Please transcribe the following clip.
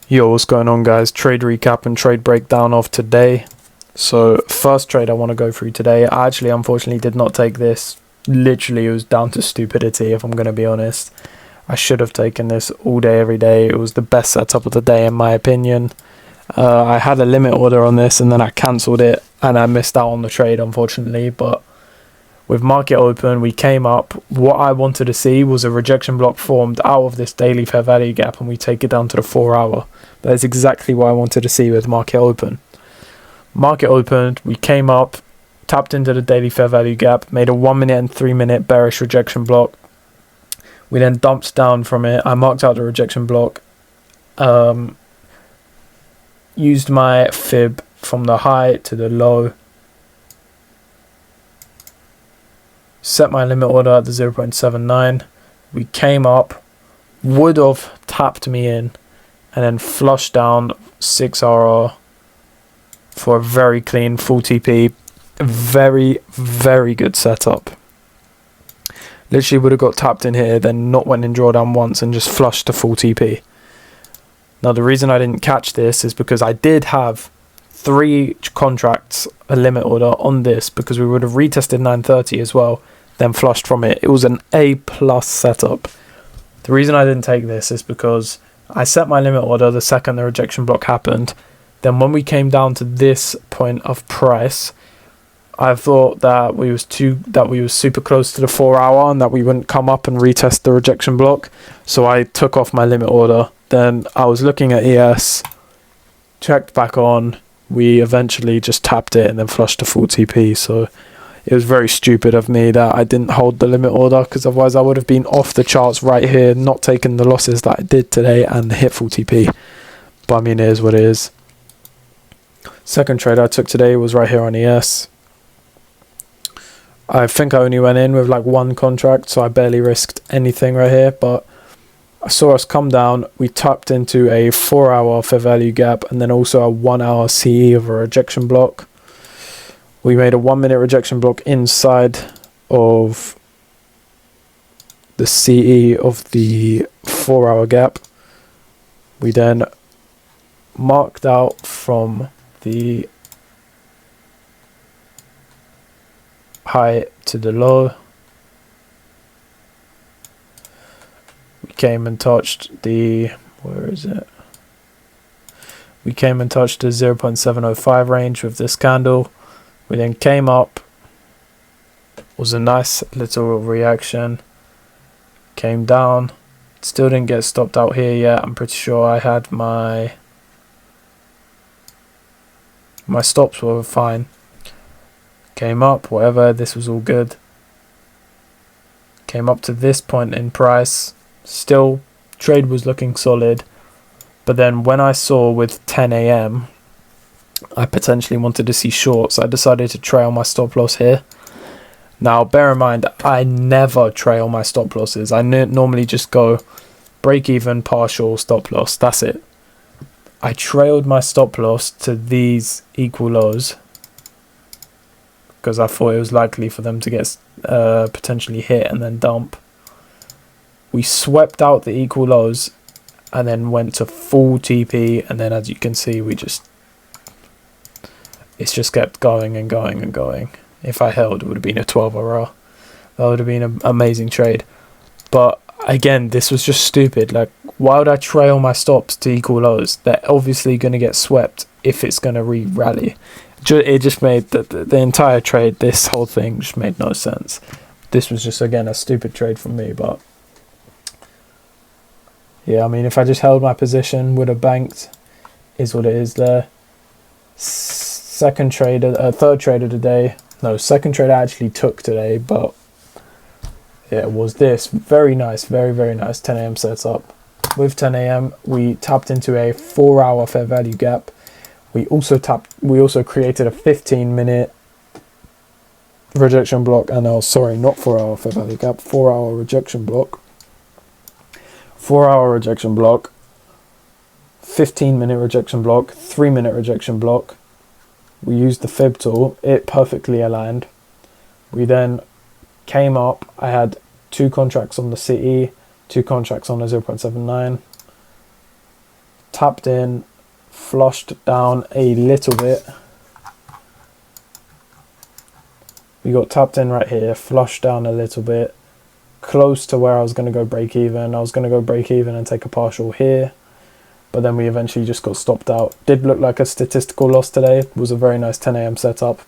Yo, what's going on, guys? Trade recap and trade breakdown of today. So first trade I want to go through today, I actually unfortunately did not take this. Literally, it was down to stupidity, if I'm going to be honest. I should have taken this all day every day. It was the best setup of the day in my opinion. I had a limit order on this and then I cancelled it and I missed out on the trade unfortunately. But with market open, we came up. What I wanted to see was a rejection block formed out of this daily fair value gap and we take it down to the 4 hour. That is exactly what I wanted to see with market open. Market opened, we came up, tapped into the daily fair value gap, made a 1 minute and 3 minute bearish rejection block. We then dumped down from it. I marked out the rejection block, used my fib from the high to the low, set my limit order at the 0.79. We came up, would have tapped me in, and then flushed down 6RR for a very clean full TP. Very, very good setup. Literally would have got tapped in here, then not went in drawdown once and just flushed to full TP. Now the reason I didn't catch this is because I did have 3 contracts, a limit order on this, because we would have retested 930 as well, then flushed from it. It was an A+ setup. The reason I didn't take this is because I set my limit order the second the rejection block happened. Then when we came down to this point of price, I thought that we was super close to the 4 hour and that we wouldn't come up and retest the rejection block. So I took off my limit order. Then I was looking at ES, checked back on. We eventually just tapped it and then flushed to full TP. So it was very stupid of me that I didn't hold the limit order, because otherwise I would have been off the charts right here, not taking the losses that I did today and hit full TP. But I mean, it is what it is. Second trade I took today was right here on ES. I think I only went in with like 1 contract, so I barely risked anything right here, but I saw us come down. We tapped into a 4 hour fair value gap and then also a 1 hour CE of a rejection block. We made a 1 minute rejection block inside of the CE of the 4 hour gap. We then marked out from the high to the low. We came and touched the, where is it? We came and touched the 0.705 range with this candle. We then came up, was a nice little reaction, came down, still didn't get stopped out here yet. I'm pretty sure I had my stops were fine. Came up, whatever, this was all good. Came up to this point in price, still trade was looking solid. But then when I saw with 10 AM, I potentially wanted to see shorts. I decided to trail my stop loss here. Now bear in mind, I never trail my stop losses. I normally just go break even, partial, stop loss, that's it. I trailed my stop loss to these equal lows because I thought it was likely for them to get potentially hit and then dump. We swept out the equal lows and then went to full TP, and then as you can see, it's just kept going and going and going. If I held, it would have been a 12RR. That would have been an amazing trade. But again, this was just stupid. Like, why would I trail my stops to equal lows? They're obviously going to get swept if it's going to re-rally. It just made the entire trade, this whole thing just made no sense. This was just, again, a stupid trade from me. But yeah, I mean, if I just held my position, would have banked, is what it is there. Third trade of the day. No, second trade I actually took today, but yeah, it was this. Very nice, very, very nice 10 AM setup. With 10 AM, we tapped into a 4 hour fair value gap. We also created a 15-minute rejection block, and not 4 hour fair value gap, 4 hour rejection block. 4 hour rejection block, 15-minute rejection block, 3-minute rejection block. We used the fib tool, it perfectly aligned. We then came up, I had 2 contracts on the CE, 2 contracts on the 0.79, tapped in, flushed down a little bit. We got tapped in right here, flushed down a little bit, close to where I was going to go break even. I was going to go break even and take a partial here, but then we eventually just got stopped out. Did look like a statistical loss today. It was a very nice 10 a.m. setup.